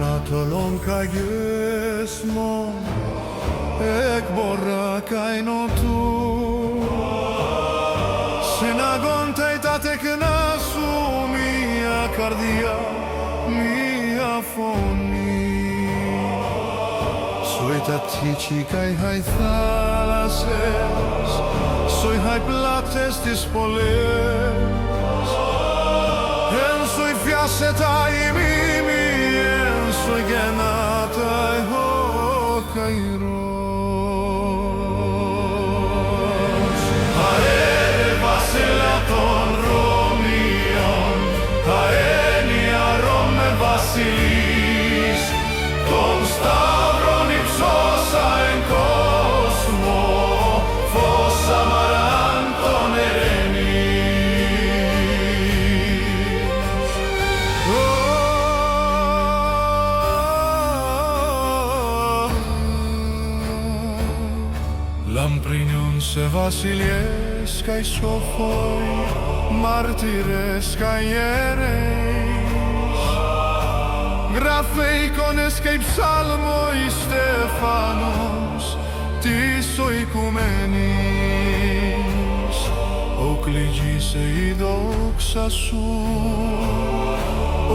Ανατολών καγιέσμων εκ καino του συναγώνται τα τεκνά σου μία καρδιά, μία φωνή σοι τα τίτσικα οι θάλασσες σοι πλάτες της πολλές εν σοι φιάσετα η μίμη εν σοι γεννάτα εγώ Καϊρός αέρε βασίλεια των Ρωμίων αένια Ρώμε βασιλείς των σταύρων υψώσα εν κόσμο φως αμαράν των Λαμπρίνιον σε βασιλιές καί σοφόι, μάρτυρες καί ιερέις, γράφε εικόνες καί ψάλμοι Στεφάνος της ο οικουμένης, ο κληγήσε η δόξα σου,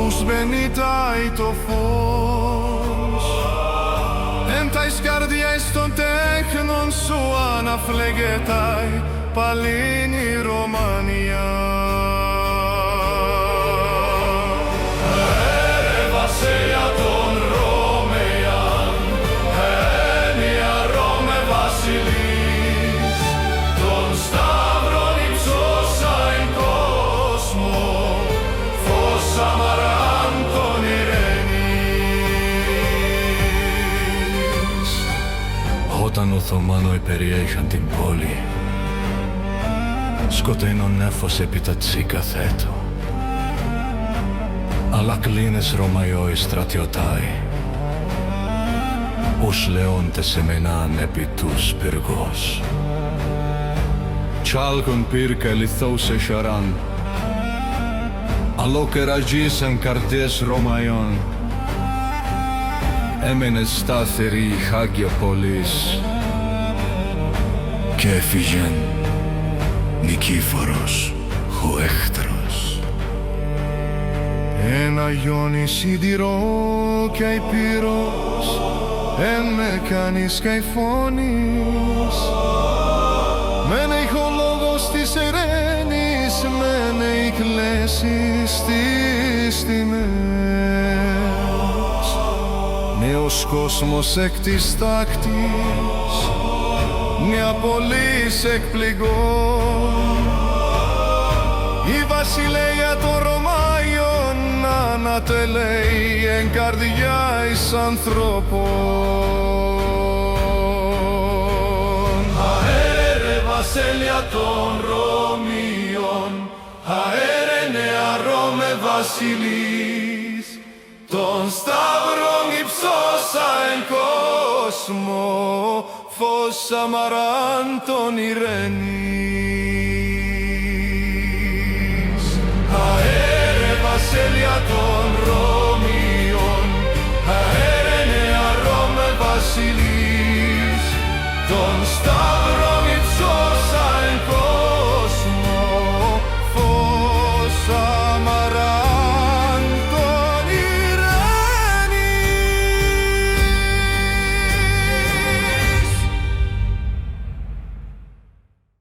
ους μπενιτάει το φως. Εν ταις καρδιές των τέχνων σου αναφλεγετάει παλήν η Ρωμανία. Αέρε βασίλεια των Ρωμαίων, αένια Ρώμε βασιλείς, των σταύρων υψώσα εν κόσμο, φως αμαράν των Όταν Οθωμάνοι περιέχαν την πόλη, σκοτεινό νέφος επί τα τσίκα θέτω, αλλά κλίνες Ρωμαϊόι στρατιωτάι, ους λεόντες εμενάν επί τους πυργός. Τσάλκον πύρκα λιθώσε σαράν, αλλό κεραγίσαν καρδιές Ρωμαϊών, έμενε στάθερη η Χάγια πόλης και έφυγεν Νικήφορος ο έχτρος. Εν Αγιώνει σιδηρό κι αι πύρος, εν με κάνεις κι αι φωνής, μεν έχω λόγος της ερένης, μεν οι κλέσεις της τιμές. Νέος κόσμος εκ της τάκτης, μια πόλης εκπληγών, η βασιλεία των Ρωμαίων ανατελεί εν καρδιά εις ανθρώπων. Αέρε βασίλεια των Ρωμίων, αέρε νέα Ρώμε βασιλείς, των σταύρων υψώσα εν κόσμο, φως αμαράν των ειρήνης. Αέρε βασίλεια των Ρωμίων, αέρε νέα Ρώμε βασιλείς, των σταύρων